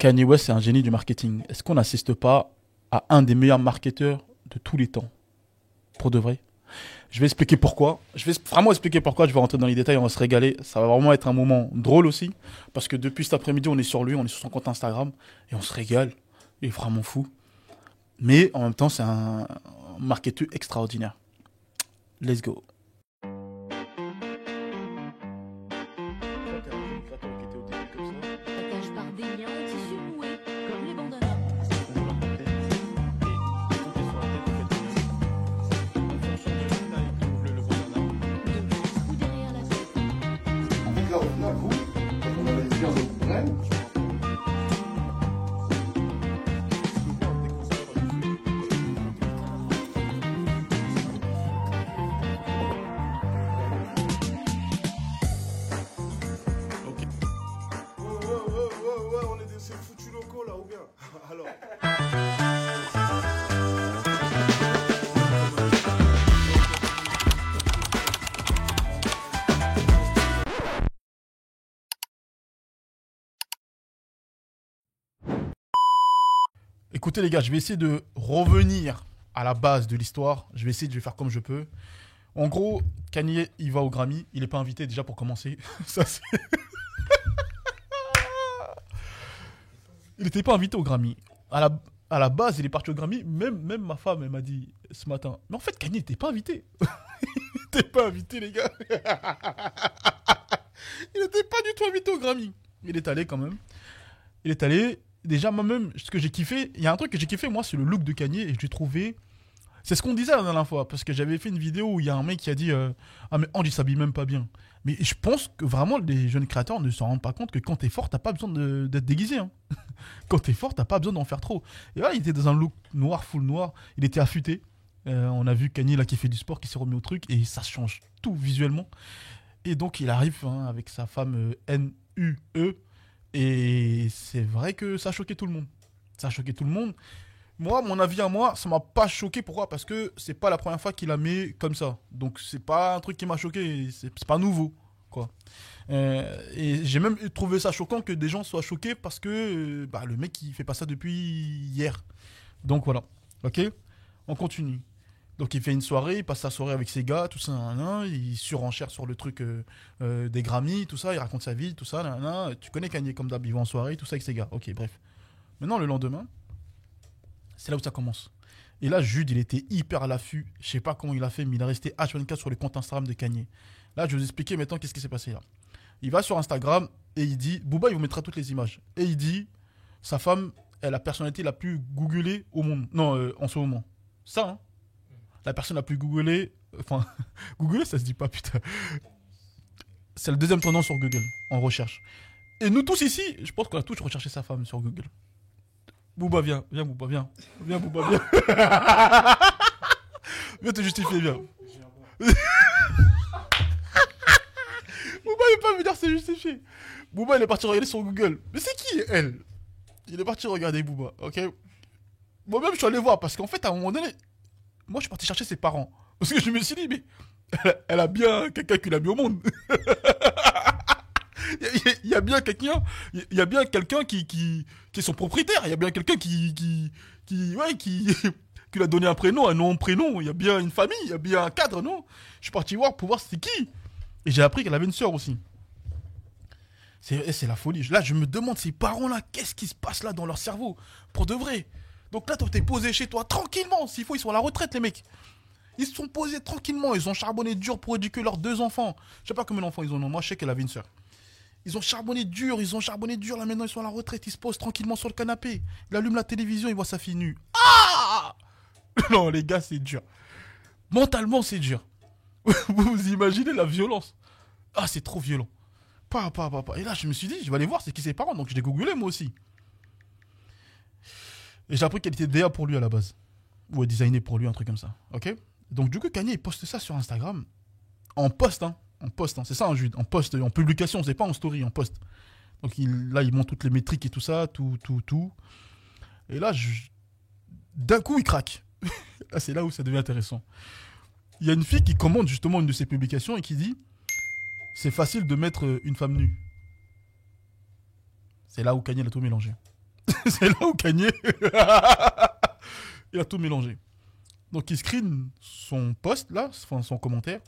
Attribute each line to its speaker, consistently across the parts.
Speaker 1: Kanye West, c'est un génie du marketing. Est-ce qu'on n'assiste pas à un des meilleurs marketeurs de tous les temps? Pour de vrai. Je vais expliquer pourquoi. Je vais vraiment expliquer pourquoi. Je vais rentrer dans les détails. On va se régaler. Ça va vraiment être un moment drôle aussi. Parce que depuis cet après-midi, on est sur lui. On est sur son compte Instagram. Et on se régale. Il est vraiment fou. Mais en même temps, c'est un marketeur extraordinaire. Let's go.
Speaker 2: Attache par des liens au tissu noué, comme les bandanas. Devant ou derrière la tête.
Speaker 3: Donc là, au final, vous, on avait bien de graines. Ouais, on est des ces foutus locaux là, ou bien? Alors.
Speaker 1: Écoutez les gars, je vais essayer de revenir à la base de l'histoire. Je vais faire comme je peux. En gros, Kanye, il va au Grammy. Il n'est pas invité déjà pour commencer. Ça, c'est... Il n'était pas invité au Grammy. À la base, il est parti au Grammy. Même ma femme, elle m'a dit ce matin. Mais en fait, Kanye n'était pas invité. Il n'était pas invité, les gars. Il n'était pas du tout invité au Grammy. Il est allé quand même. Il est allé. Déjà, moi-même, ce que j'ai kiffé, il y a un truc que j'ai kiffé, moi, c'est le look de Kanye. Et j'ai trouvé. C'est ce qu'on disait la dernière fois. Parce que j'avais fait une vidéo où il y a un mec qui a dit ah, mais Ange, il s'habille même pas bien. Mais je pense que vraiment, les jeunes créateurs ne s'en rendent pas compte que quand t'es fort, t'as pas besoin d'être déguisé. Hein. Quand t'es fort, t'as pas besoin d'en faire trop. Et là, il était dans un look noir, full noir. Il était affûté. On a vu Kanye là qui fait du sport, qui s'est remis au truc. Et ça change tout visuellement. Et donc, il arrive avec sa femme N-U-E. Et c'est vrai que ça a choqué tout le monde. Ça a choqué tout le monde. Moi, mon avis à moi, ça m'a pas choqué. Pourquoi? Parce que c'est pas la première fois qu'il la met comme ça. Donc c'est pas un truc qui m'a choqué. C'est pas nouveau, quoi. Et j'ai même trouvé ça choquant que des gens soient choqués parce que le mec il fait pas ça depuis hier. Donc voilà. Ok. On continue. Donc il fait une soirée, il passe sa soirée avec ses gars, tout ça, il surenchère sur le truc des Grammy, tout ça, il raconte sa vie, tout ça, tu connais Kanye comme d'hab, il va en soirée, tout ça avec ses gars. Ok, bref. Maintenant le lendemain, c'est là où ça commence. Et là, Jude, il était hyper à l'affût. Je sais pas comment il a fait, mais il est resté H24 sur le compte Instagram de Kanye. Là, je vais vous expliquer maintenant qu'est-ce qui s'est passé là. Il va sur Instagram et il dit, Booba, il vous mettra toutes les images. Et il dit, sa femme est la personnalité la plus googlée au monde. Non, en ce moment. Ça, hein. La personne la plus googlée. Enfin, googlée, ça se dit pas, putain. C'est le deuxième tendance sur Google, en recherche. Et nous tous ici, je pense qu'on a tous recherché sa femme sur Google. Booba, viens, Booba, viens. Viens, Booba, viens. Viens te justifier, viens. Booba, il peut pas venir se justifier. Booba, il est parti regarder sur Google. Mais c'est qui, elle? Il est parti regarder Booba, ok? Moi-même, je suis allé voir, parce qu'en fait, à un moment donné, moi, je suis parti chercher ses parents. Parce que je me suis dit, mais elle a bien quelqu'un qui l'a mis au monde. Il y a bien quelqu'un, il y a bien quelqu'un qui est son propriétaire. Il y a bien quelqu'un qui lui a donné un prénom, un nom, prénom. Il y a bien une famille, il y a bien un cadre, non? Je suis parti voir pour voir c'était qui. Et j'ai appris qu'elle avait une sœur aussi. C'est la folie. Là, je me demande ces parents-là, qu'est-ce qui se passe là dans leur cerveau? Pour de vrai. Donc là, toi, t'es posé chez toi tranquillement. S'il faut, ils sont à la retraite, les mecs. Ils se sont posés tranquillement. Ils ont charbonné dur pour éduquer leurs 2 enfants. Je sais pas combien d'enfants ils ont. Moi, je sais qu'elle avait une sœur. Ils ont charbonné dur. Là, maintenant, ils sont à la retraite. Ils se posent tranquillement sur le canapé. Il allume la télévision, il voit sa fille nue. Ah! Non, les gars, c'est dur. Mentalement, c'est dur. Vous imaginez la violence? Ah, c'est trop violent. Pa. Et là, je me suis dit, je vais aller voir c'est qui ses parents. Donc, je l'ai googlé, moi aussi. Et j'ai appris qu'elle était DA pour lui à la base. Ou designer pour lui, un truc comme ça. Ok? Donc, du coup, Kanye, il poste ça sur Instagram. En post, hein. En post, hein. C'est ça, un Jude. En post, en publication, c'est pas en story, en post. Donc, là, il montre toutes les métriques et tout ça, tout. Et là, d'un coup, il craque. Là, c'est là où ça devient intéressant. Il y a une fille qui commande justement une de ses publications et qui dit c'est facile de mettre une femme nue. C'est là où Kanye a tout mélangé. C'est là où Kanye, il a tout mélangé. Donc il screen son post, là, enfin, son commentaire,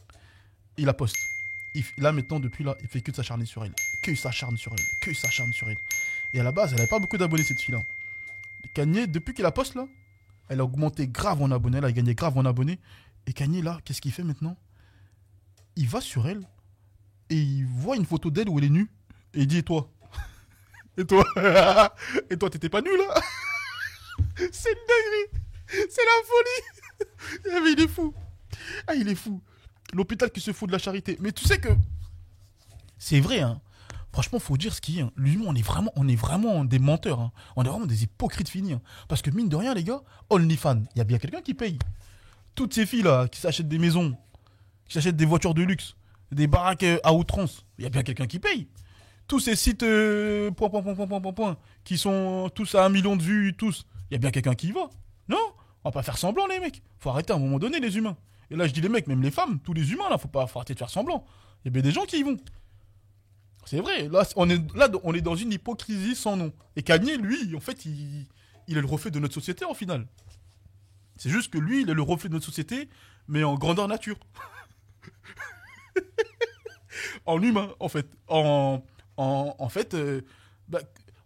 Speaker 1: il la poste. Là, maintenant, depuis là, il fait que de s'acharner sur elle. Que il s'acharne sur elle. Que il s'acharne sur elle. Et à la base, elle n'avait pas beaucoup d'abonnés, cette fille-là. Kanye, depuis qu'il la poste, là, elle a augmenté grave en abonnés, elle a gagné grave en abonnés. Et Kanye, là, qu'est-ce qu'il fait maintenant? Il va sur elle et il voit une photo d'elle où elle est nue. Et il dit, et toi? Et toi? Et toi, t'étais pas nu, là? C'est une dinguerie. C'est la folie. Ah, mais il est fou. Ah, il est fou. L'hôpital qui se fout de la charité. Mais tu sais que... C'est vrai, hein. Franchement, faut dire ce qu'il y a. L'humain, on est vraiment des menteurs. Hein. On est vraiment des hypocrites finis. Hein. Parce que mine de rien, les gars, OnlyFans, il y a bien quelqu'un qui paye. Toutes ces filles-là, qui s'achètent des maisons, qui s'achètent des voitures de luxe, des baraques à outrance, il y a bien quelqu'un qui paye. Tous ces sites qui sont tous à 1 million de vues, tous, il y a bien quelqu'un qui y va. Non, on va pas faire semblant, les mecs. Faut arrêter à un moment donné, les humains. Et là, je dis les mecs, même les femmes, tous les humains, là, faut arrêter de faire semblant. Il y a bien des gens qui y vont. C'est vrai, là, on est dans une hypocrisie sans nom. Et Kanye, lui, en fait, il est le reflet de notre société, en final. C'est juste que lui, il est le reflet de notre société, mais en grandeur nature. En humain, en fait. En fait,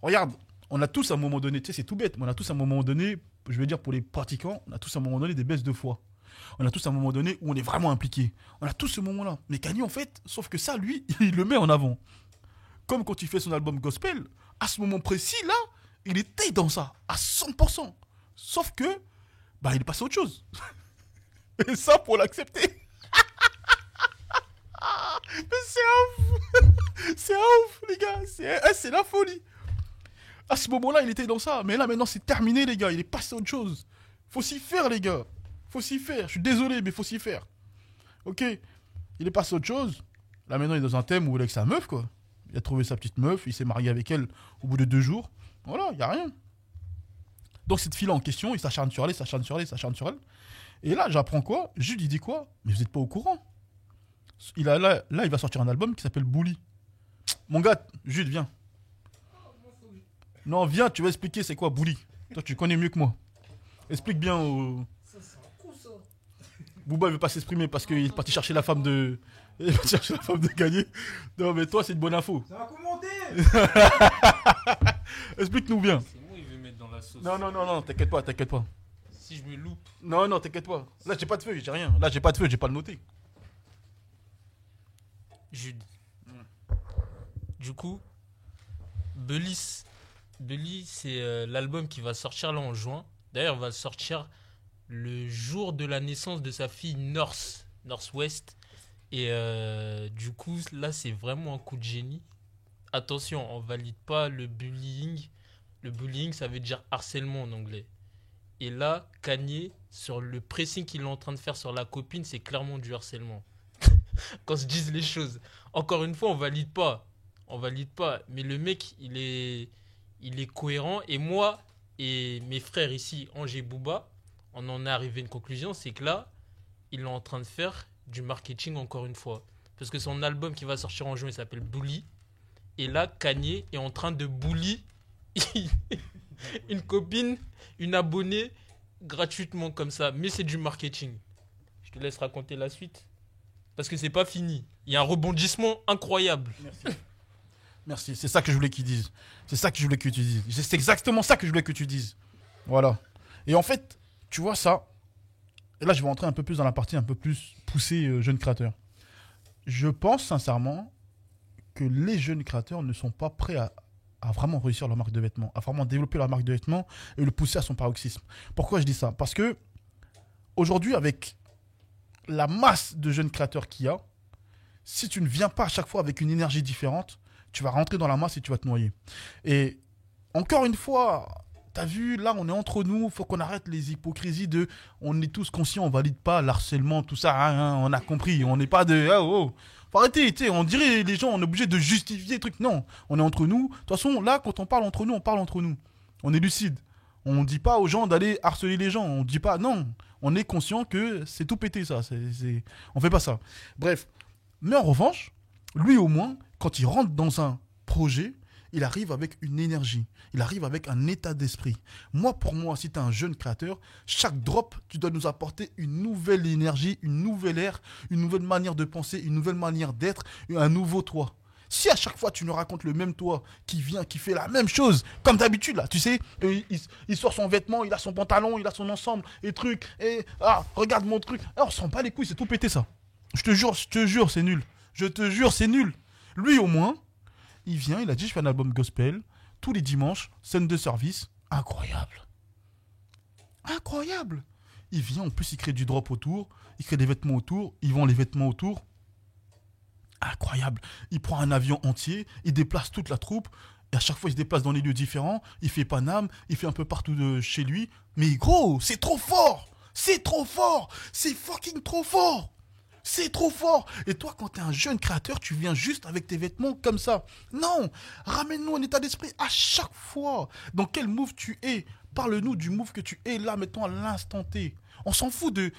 Speaker 1: regarde, on a tous à un moment donné, tu sais, c'est tout bête, mais on a tous à un moment donné, je vais dire pour les pratiquants, on a tous à un moment donné des baisses de foi. On a tous un moment donné où on est vraiment impliqué. On a tous ce moment-là. Mais Kanye, en fait, sauf que ça, lui, il le met en avant. Comme quand il fait son album Gospel, à ce moment précis, là, il était dans ça, à 100%. Sauf que, bah, il est passé à autre chose. Et ça, pour l'accepter. Mais c'est un ouf. C'est un ouf, les gars. C'est la folie. À ce moment-là, il était dans ça. Mais là, maintenant, c'est terminé, les gars. Il est passé à autre chose. Faut s'y faire, les gars. Faut s'y faire. Je suis désolé, mais faut s'y faire. Ok. Il est passé à autre chose. Là, maintenant, il est dans un thème où il est avec sa meuf, quoi. Il a trouvé sa petite meuf. Il s'est marié avec elle au bout de 2 jours. Voilà, il n'y a rien. Donc, cette fille-là en question, il s'acharne sur elle, s'acharne sur elle, s'acharne sur elle. Et là, j'apprends quoi? Jules, il dit quoi? Mais vous n'êtes pas au courant. Il va sortir un album qui s'appelle Bully. Mon gars, Jules, viens. Non, viens, tu vas expliquer c'est quoi Bully. Toi, tu connais mieux que moi. Explique bien au... Booba ne veut pas s'exprimer parce qu'il est parti chercher la femme de... Il est parti chercher la femme de Kanye. Non, mais toi, c'est une bonne info.
Speaker 3: Ça va commenter.
Speaker 1: Explique-nous bien.
Speaker 4: C'est moi, il veut mettre dans la sauce.
Speaker 1: Non, t'inquiète pas, t'inquiète pas.
Speaker 4: Si je me loupe,
Speaker 1: Non, t'inquiète pas. Là, j'ai pas de feuille, j'ai rien. Là, j'ai pas de feuille, j'ai pas le noté.
Speaker 4: Jules. Du coup, Bully, c'est l'album qui va sortir là en juin. D'ailleurs, il va sortir le jour de la naissance de sa fille Northwest. Et du coup, là, c'est vraiment un coup de génie. Attention, on valide pas le bullying. Le bullying, ça veut dire harcèlement en anglais. Et là, Kanye, sur le pressing qu'il est en train de faire sur la copine, c'est clairement du harcèlement. Qu'on se dise les choses. Encore une fois, on valide pas. Mais le mec, il est cohérent. Et moi et mes frères ici, Angers et Booba, on en est arrivé à une conclusion, c'est que là, il est en train de faire du marketing encore une fois. Parce que son album qui va sortir en juin, il s'appelle Bully. Et là, Kanye est en train de bully une copine, une abonnée, gratuitement comme ça. Mais c'est du marketing. Je te laisse raconter la suite. Parce que c'est pas fini. Il y a un rebondissement incroyable.
Speaker 1: Merci, c'est ça que je voulais qu'ils disent. C'est ça que je voulais que tu dises. C'est exactement ça que je voulais que tu dises. Voilà. Et en fait, tu vois ça. Et là, je vais rentrer un peu plus dans la partie un peu plus poussée jeunes créateurs. Je pense sincèrement que les jeunes créateurs ne sont pas prêts à vraiment réussir leur marque de vêtements, à vraiment développer leur marque de vêtements et le pousser à son paroxysme. Pourquoi je dis ça? Parce que aujourd'hui, avec la masse de jeunes créateurs qu'il y a, si tu ne viens pas à chaque fois avec une énergie différente, tu vas rentrer dans la masse et tu vas te noyer. Et encore une fois, t'as vu, là on est entre nous, il faut qu'on arrête les hypocrisies de on est tous conscients, on valide pas l'harcèlement, tout ça, hein, on a compris, on n'est pas de faut arrêter, tu sais, on dirait les gens, on est obligé de justifier des trucs. Non, on est entre nous. De toute façon, là, quand on parle entre nous, on parle entre nous. On est lucide. On dit pas aux gens d'aller harceler les gens. On dit pas, non, on est conscient que c'est tout pété ça. On fait pas ça. Bref. Mais en revanche, lui au moins, quand il rentre dans un projet, il arrive avec une énergie. Il arrive avec un état d'esprit. Moi, pour moi, si tu es un jeune créateur, chaque drop, tu dois nous apporter une nouvelle énergie, une nouvelle ère, une nouvelle manière de penser, une nouvelle manière d'être, un nouveau toi. Si à chaque fois tu nous racontes le même toi qui vient, qui fait la même chose, comme d'habitude là, tu sais, il sort son vêtement, il a son pantalon, il a son ensemble, et truc, et regarde mon truc. Alors on s'en bat les couilles, c'est tout pété ça. Je te jure, c'est nul. Je te jure, c'est nul. Lui au moins, il vient, il a dit je fais un album gospel, tous les dimanches, scène de service, incroyable. Incroyable. Il vient, en plus il crée du drop autour, il crée des vêtements autour, il vend les vêtements autour. Incroyable. Il prend un avion entier, il déplace toute la troupe, et à chaque fois il se déplace dans des lieux différents, il fait Paname, il fait un peu partout de chez lui. Mais gros, c'est trop fort. C'est trop fort. C'est fucking trop fort. C'est trop fort. Et toi, quand t'es un jeune créateur, tu viens juste avec tes vêtements comme ça. Non, ramène-nous un état d'esprit à chaque fois. Dans quel move tu es? Parle-nous du move que tu es là, mettons à l'instant T. On s'en fout de...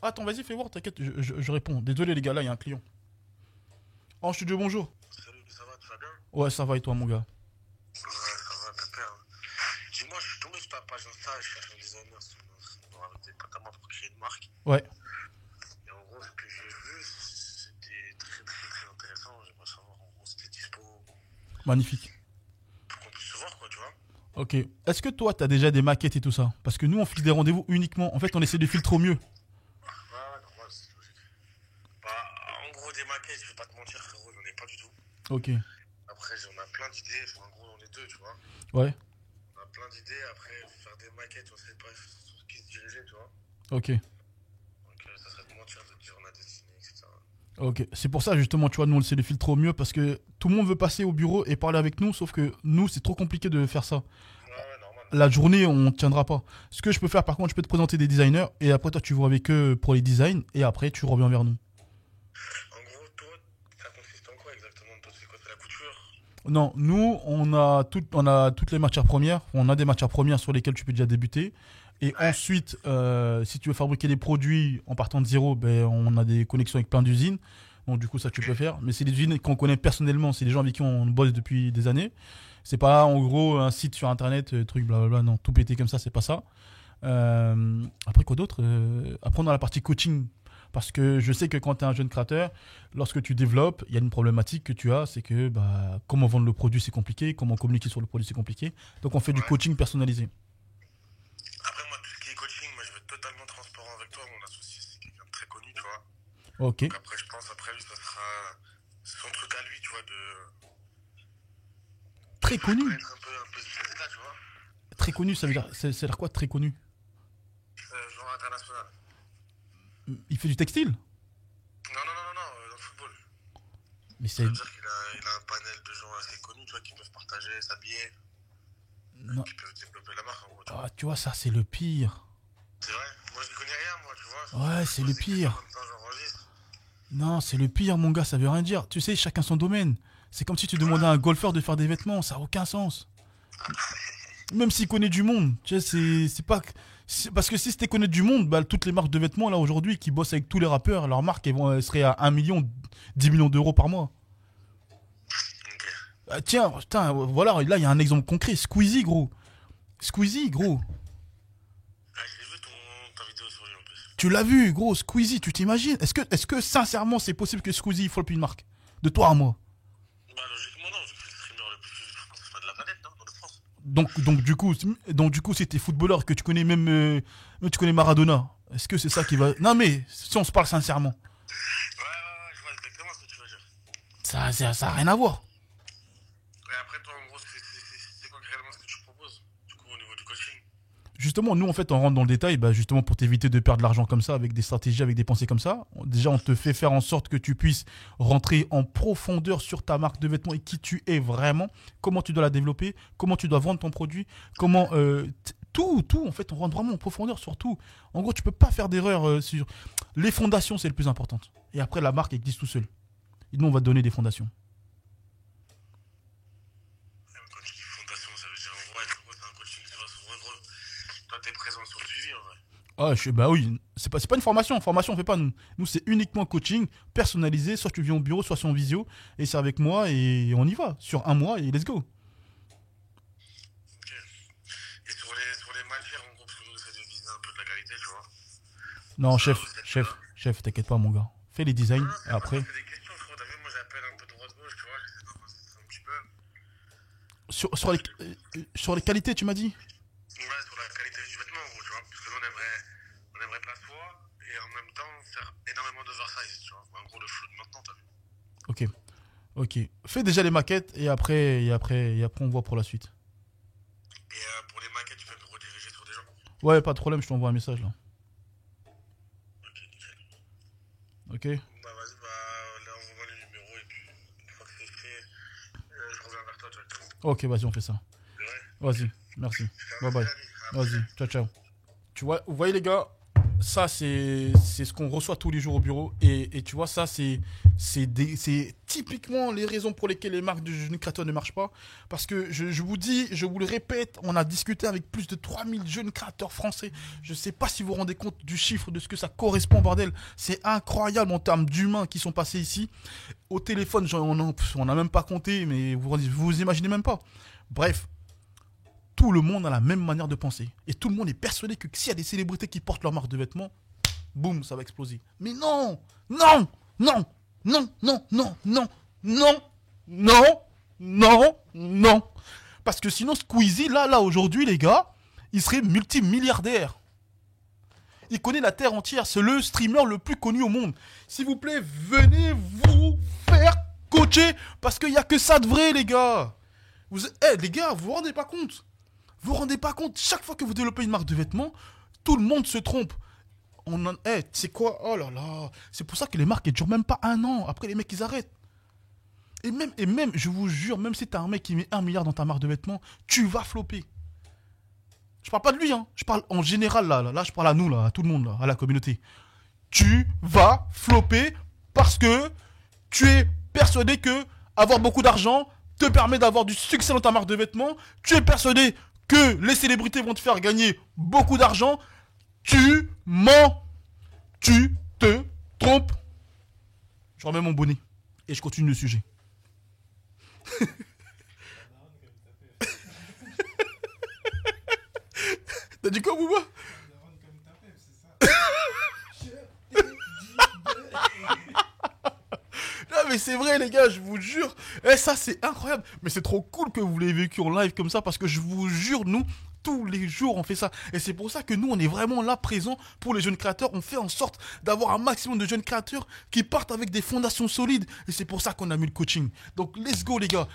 Speaker 1: Attends, vas-y, fais voir, t'inquiète, je réponds. Désolé les gars, là, il y a un client. En studio, bonjour.
Speaker 3: Salut, ça va, tu vas bien?
Speaker 1: Ouais, ça va et toi, mon gars?
Speaker 3: Ouais, ça va, pépère. Dis-moi, je suis tombé sur ta page Insta, je cherche un designer avec des potes à moi pour créer une marque.
Speaker 1: Ouais.
Speaker 3: Et en gros, ce que j'ai vu, c'était très intéressant. J'aimerais savoir en gros si t'es dispo
Speaker 1: Magnifique.
Speaker 3: pour qu'on puisse se voir, quoi, tu vois.
Speaker 1: Ok. Est-ce que toi, t'as déjà des maquettes et tout ça? Parce que nous, on fixe des rendez-vous uniquement. En fait, on essaie de filtrer au mieux.
Speaker 3: Ouais, normal, c'est logique. Bah, en gros, des maquettes, je vais pas te mentir, frérot, j'en ai pas du tout.
Speaker 1: Ok.
Speaker 3: Après, on a plein d'idées, enfin, en gros, on est deux, tu vois.
Speaker 1: Ouais.
Speaker 3: On a plein d'idées, après, faire des maquettes, on sait pas sur qui se diriger, tu vois.
Speaker 1: Ok.
Speaker 3: Donc, ça serait de mentir de dire on a dessiné, etc.
Speaker 1: Ok. C'est pour ça, justement, tu vois, nous, on essaie de filtrer au mieux parce que tout le monde veut passer au bureau et parler avec nous, sauf que nous, c'est trop compliqué de faire ça.
Speaker 3: Ouais, normal.
Speaker 1: La journée, on ne tiendra pas. Ce que je peux faire, par contre, je peux te présenter des designers et après, toi, tu vois avec eux pour les designs et après, tu reviens vers nous.
Speaker 3: En gros, toi, ça consiste en quoi exactement? Toi, c'est quoi? C'est la couture?
Speaker 1: Non, nous, on a toutes les matières premières. On a des matières premières sur lesquelles tu peux déjà débuter. Et ensuite, si tu veux fabriquer des produits en partant de zéro, ben, on a des connexions avec plein d'usines. Donc, du coup, ça, tu peux faire. Mais c'est des usines qu'on connaît personnellement. C'est des gens avec qui on bosse depuis des années. C'est pas, en gros, un site sur Internet, truc, blablabla. Non, tout pété comme ça, c'est pas ça. Après, quoi d'autre? Après, on a la partie coaching. Parce que je sais que quand tu es un jeune créateur, lorsque tu développes, il y a une problématique que tu as, c'est que comment vendre le produit, c'est compliqué, comment communiquer sur le produit, c'est compliqué. Donc on fait du coaching personnalisé.
Speaker 3: Après, moi, tout ce qui est coaching, moi, je vais être totalement transparent avec toi. Mon associé, c'est quelqu'un de très connu, tu vois.
Speaker 1: Ok.
Speaker 3: Donc après, je pense, après lui, ça sera son truc à lui, tu vois, de
Speaker 1: Très connu.
Speaker 3: être un peu ce là, tu vois.
Speaker 1: Très connu, ça veut dire quoi très connu?
Speaker 3: Genre international.
Speaker 1: Il fait du textile?
Speaker 3: Non, dans le football.
Speaker 1: Mais
Speaker 3: Ça
Speaker 1: c'est...
Speaker 3: veut dire qu'il a un panel de gens assez connus, tu vois, qui peuvent partager, s'habiller,
Speaker 1: Non.
Speaker 3: qui peuvent développer la marque, en gros, tu vois.
Speaker 1: Ah, tu vois, ça c'est le pire.
Speaker 3: C'est vrai, moi, je connais rien, moi, tu vois.
Speaker 1: Ouais, c'est le pire.
Speaker 3: Comme ça, j'enregistre.
Speaker 1: Non, c'est le pire, mon gars, ça veut rien dire. Tu sais, chacun son domaine. C'est comme si tu demandais à un golfeur de faire des vêtements, ça n'a aucun sens. Même s'il connaît du monde, tu sais, c'est pas... Parce que si c'était connaître du monde, toutes les marques de vêtements, là, aujourd'hui, qui bossent avec tous les rappeurs, leurs marques, elles seraient à 1 million, 10 millions d'euros par mois. Tiens, putain, voilà, là, il y a un exemple concret. Squeezie, gros. Squeezie, gros.
Speaker 3: Ah, j'ai vu ta vidéo sur lui, en plus.
Speaker 1: Tu l'as vu, gros, Squeezie, tu t'imagines? Est-ce que, sincèrement, c'est possible que Squeezie fasse plus une marque? De toi à moi.
Speaker 3: Bah, logiquement, non, vu que c'est le streamer le plus suivi de France, enfin, de la planète, non, dans la France.
Speaker 1: Donc, du coup, si t'es footballeur, que tu connais même tu connais Maradona, est-ce que c'est ça qui va... Non, mais, si on se parle sincèrement,
Speaker 3: Ouais, je vois exactement ce que tu veux dire.
Speaker 1: ça a rien à voir.
Speaker 3: Et après, toi, en gros, c'est quoi réellement ce que tu proposes, du coup, au niveau du coaching?
Speaker 1: Justement, nous, en fait, on rentre dans le détail, justement, pour t'éviter de perdre de l'argent comme ça, avec des stratégies, avec des pensées comme ça. Déjà, on te fait faire en sorte que tu puisses rentrer en profondeur sur ta marque de vêtements et qui tu es vraiment, comment tu dois la développer, comment tu dois vendre ton produit, comment... tout, en fait, on rentre vraiment en profondeur sur tout. En gros, tu peux pas faire d'erreur sur... Les fondations, c'est le plus important. Et après, la marque existe tout seul. Et nous, on va te donner des fondations.
Speaker 3: Quand tu dis fondation, ça veut dire en gros, c'est un coaching sur en gros. Toi, t'es présent sur le suivi, en vrai.
Speaker 1: Ah, bah oui, c'est pas une formation. Formation, on fait pas nous. Nous, c'est uniquement coaching personnalisé. Soit tu viens au bureau, soit c'est en visio. Et c'est avec moi et on y va. Sur un mois et let's go.
Speaker 3: Ok. Et sur les matières, en gros, parce que nous, on essaie de viser un peu de la qualité, tu vois.
Speaker 1: Non,
Speaker 3: Ça,
Speaker 1: chef, t'inquiète pas, mon gars. Fais les designs.
Speaker 3: c'est
Speaker 1: Après,
Speaker 3: c'est des questions, frérot. T'as vu, moi, j'appelle un peu droite-gauche, tu vois. J'essaie d'en passer un petit peu.
Speaker 1: sur les qualités, tu m'as dit.
Speaker 3: Ouais, sur la qualité du vêtement, en gros, tu vois. Parce que nous, on aimerait que la soie et en même temps faire énormément d'oversize, tu vois. En gros, le flou de maintenant, t'as vu.
Speaker 1: Ok. Fais déjà les maquettes et après, on voit pour la suite.
Speaker 3: Et pour les maquettes, tu peux me rediriger sur des gens.
Speaker 1: Ouais, pas de problème, je t'envoie un message là.
Speaker 3: Ok, nickel.
Speaker 1: Ok.
Speaker 3: Bah, vas-y, là, on voit les numéros et puis, une fois que c'est fait, je reviens vers toi directement.
Speaker 1: Ok, vas-y, on fait ça.
Speaker 3: Ouais.
Speaker 1: Vas-y, merci. Bye bye.
Speaker 3: Salut, à la
Speaker 1: Vas-y, ciao, ciao. Tu vois, vous voyez les gars, ça c'est ce qu'on reçoit tous les jours au bureau. Et tu vois, ça c'est typiquement les raisons pour lesquelles les marques de jeunes créateurs ne marchent pas. Parce que je vous dis, je vous le répète, on a discuté avec plus de 3000 jeunes créateurs français. Je ne sais pas si vous vous rendez compte du chiffre, de ce que ça correspond, bordel. C'est incroyable en termes d'humains qui sont passés ici. Au téléphone, on n'a même pas compté, mais vous imaginez même pas. Bref. Tout le monde a la même manière de penser. Et tout le monde est persuadé que s'il y a des célébrités qui portent leur marque de vêtements, boum, ça va exploser. Mais non, non, non, non, non, non, non, non, non, non, non. Parce que sinon, Squeezie, là, aujourd'hui, les gars, il serait multimilliardaire. Il connaît la terre entière. C'est le streamer le plus connu au monde. S'il vous plaît, venez vous faire coacher. Parce qu'il n'y a que ça de vrai, les gars. Les gars, vous vous rendez pas compte? Vous vous rendez pas compte, chaque fois que vous développez une marque de vêtements, tout le monde se trompe. C'est quoi? Oh là là. C'est pour ça que les marques, elles durent même pas un an. Après, les mecs, ils arrêtent. Et même, je vous jure, même si t'as un mec qui met 1 milliard dans ta marque de vêtements, tu vas flopper. Je parle pas de lui, hein. Je parle en général, là, je parle à nous, là, à tout le monde, là, à la communauté. Tu vas flopper parce que tu es persuadé que avoir beaucoup d'argent te permet d'avoir du succès dans ta marque de vêtements. Tu es persuadé que les célébrités vont te faire gagner beaucoup d'argent. Tu mens. Tu te trompes. Je remets mon bonnet et je continue le sujet. T'as dit quoi, Bouba? Non mais c'est vrai les gars, je vous jure. Ça c'est incroyable. Mais c'est trop cool que vous l'ayez vécu en live comme ça parce que je vous jure, nous, tous les jours on fait ça. Et c'est pour ça que nous on est vraiment là présents pour les jeunes créateurs. On fait en sorte d'avoir un maximum de jeunes créateurs qui partent avec des fondations solides. Et c'est pour ça qu'on a mis le coaching. Donc let's go les gars.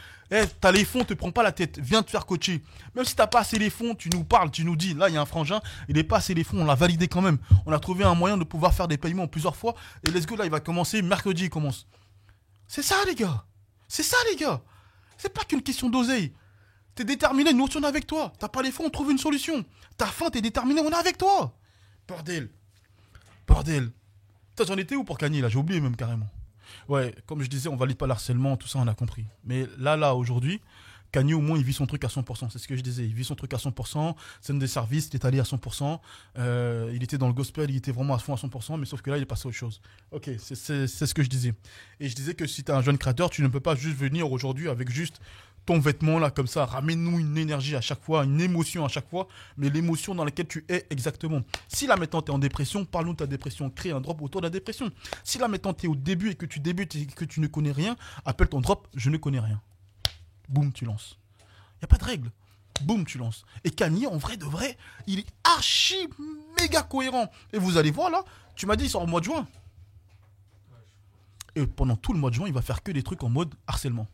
Speaker 1: T'as les fonds, te prends pas la tête. Viens te faire coacher. Même si t'as pas assez les fonds, tu nous parles, tu nous dis, là il y a un frangin, il est pas assez les fonds, on l'a validé quand même. On a trouvé un moyen de pouvoir faire des paiements plusieurs fois. Et let's go là, il va commencer, mercredi il commence. C'est ça les gars. C'est ça les gars. C'est pas qu'une question d'oseille. T'es déterminé, nous on est avec toi. T'as pas les fonds, on trouve une solution. T'as faim, t'es déterminé, on est avec toi. Bordel. Putain, j'en étais où pour Kanye là? J'ai oublié même carrément. Ouais, comme je disais, on valide pas l'harcèlement, tout ça on a compris. Mais là, aujourd'hui, Kanye au moins il vit son truc à 100%. C'est ce que je disais, il vit son truc à 100%. Scène des services, il est allé à 100%. Il était dans le gospel, il était vraiment à fond à 100%. Mais sauf que là, il est passé à autre chose. Ok, c'est ce que je disais. Et je disais que si t'es un jeune créateur, tu ne peux pas juste venir aujourd'hui avec juste ton vêtement là comme ça, ramène-nous une énergie à chaque fois, une émotion à chaque fois, mais l'émotion dans laquelle tu es exactement. Si là maintenant tu es en dépression, parle-nous de ta dépression, crée un drop autour de la dépression. Si là maintenant tu es au début et que tu débutes et que tu ne connais rien, appelle ton drop, je ne connais rien. Boum, tu lances. Il n'y a pas de règle. Boum, tu lances. Et Kanye, en vrai de vrai, il est archi méga cohérent. Et vous allez voir là, tu m'as dit il sort au mois de juin. Et pendant tout le mois de juin, il va faire que des trucs en mode harcèlement.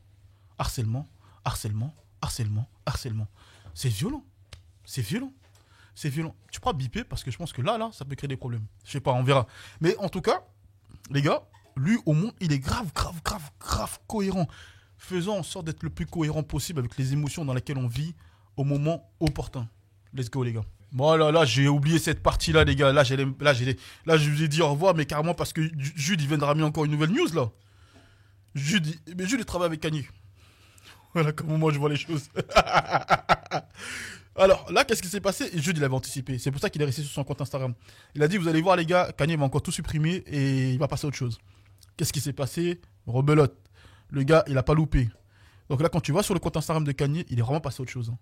Speaker 1: Harcèlement. C'est violent. Tu pourras biper parce que je pense que là, ça peut créer des problèmes. Je sais pas, on verra. Mais en tout cas, les gars, lui, au moins, il est grave cohérent. Faisons en sorte d'être le plus cohérent possible avec les émotions dans lesquelles on vit au moment opportun. Let's go, les gars. Bon, là, j'ai oublié cette partie-là, les gars. Là, je vous ai dit au revoir, mais carrément parce que Jude, il vient de ramener encore une nouvelle news, là. Jude, il travaille avec Kanye. Voilà comment moi je vois les choses. Alors là, qu'est-ce qui s'est passé? Et Jude, il avait anticipé. C'est pour ça qu'il est resté sur son compte Instagram. Il a dit, vous allez voir les gars, Kanye va encore tout supprimer et il va passer à autre chose. Qu'est-ce qui s'est passé? Rebelote. Le gars, il a pas loupé. Donc là, quand tu vas sur le compte Instagram de Kanye, il est vraiment passé à autre chose. Hein.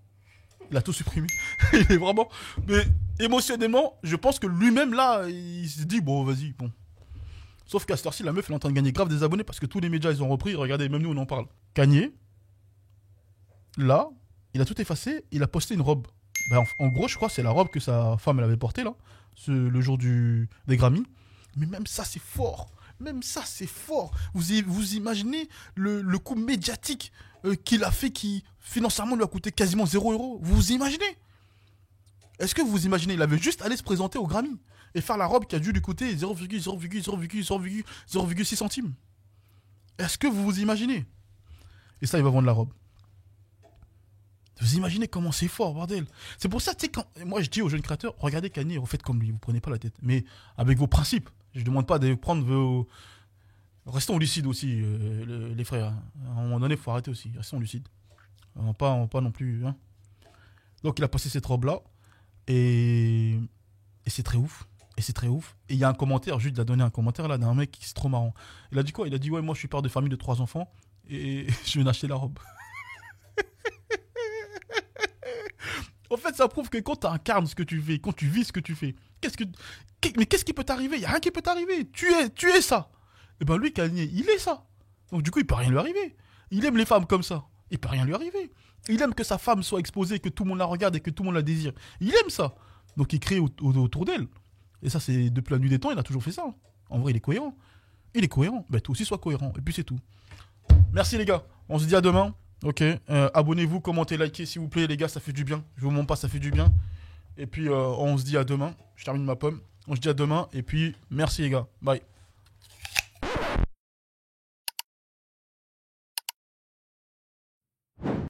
Speaker 1: Il a tout supprimé. Il est vraiment... Mais émotionnellement, je pense que lui-même, là, il s'est dit, bon, vas-y, bon. Sauf qu'à cette heure-ci, la meuf, elle est en train de gagner grave des abonnés parce que tous les médias, ils ont repris. Regardez, même nous, on en parle. Kanye, là, il a tout effacé. Il a posté une robe. Ben, en gros, je crois que c'est la robe que sa femme, elle avait portée, là, le jour des Grammys. Mais même ça, c'est fort. Même ça, c'est fort. Vous imaginez le coût médiatique qu'il a fait qui, financièrement, lui a coûté quasiment 0 €. Vous vous imaginez? Est-ce que vous vous imaginez? Il avait juste allé se présenter au Grammy et faire la robe qui a dû lui coûter 0,0,0,0,0,6 centimes. Est-ce que vous vous imaginez? Et ça, il va vendre la robe. Vous imaginez comment c'est fort, bordel. C'est pour ça, tu sais, quand moi je dis aux jeunes créateurs, regardez Kanye, refaites comme lui, vous prenez pas la tête. Mais avec vos principes. Je ne demande pas de prendre vos... Restons lucides aussi, les frères. À un moment donné, il faut arrêter aussi. Restons lucides. On va pas non plus... Hein. Donc il a passé cette robe-là. Et c'est très ouf. Et c'est très ouf. Et il y a un commentaire, Jude a donné un commentaire là d'un mec qui c'est trop marrant. Il a dit quoi? Il a dit, ouais, moi je suis père de famille de 3 enfants. Et je viens d'acheter la robe. En fait, ça prouve que quand tu incarnes ce que tu fais, quand tu vis ce que tu fais, mais qu'est-ce qui peut t'arriver? Il n'y a rien qui peut t'arriver. Tu es ça. Et ben lui, Kanye, il est ça. Donc du coup, il peut rien lui arriver. Il aime les femmes comme ça. Il peut rien lui arriver. Il aime que sa femme soit exposée, que tout le monde la regarde et que tout le monde la désire. Il aime ça. Donc il crée autour d'elle. Et ça, c'est depuis la nuit des temps, il a toujours fait ça. En vrai, il est cohérent. Il est cohérent. Ben toi aussi, sois cohérent. Et puis c'est tout. Merci les gars. On se dit à demain. Ok, abonnez-vous, commentez, likez s'il vous plaît les gars, ça fait du bien. Je vous montre pas, ça fait du bien. Et puis on se dit à demain. Je termine ma pomme. On se dit à demain et puis merci les gars. Bye.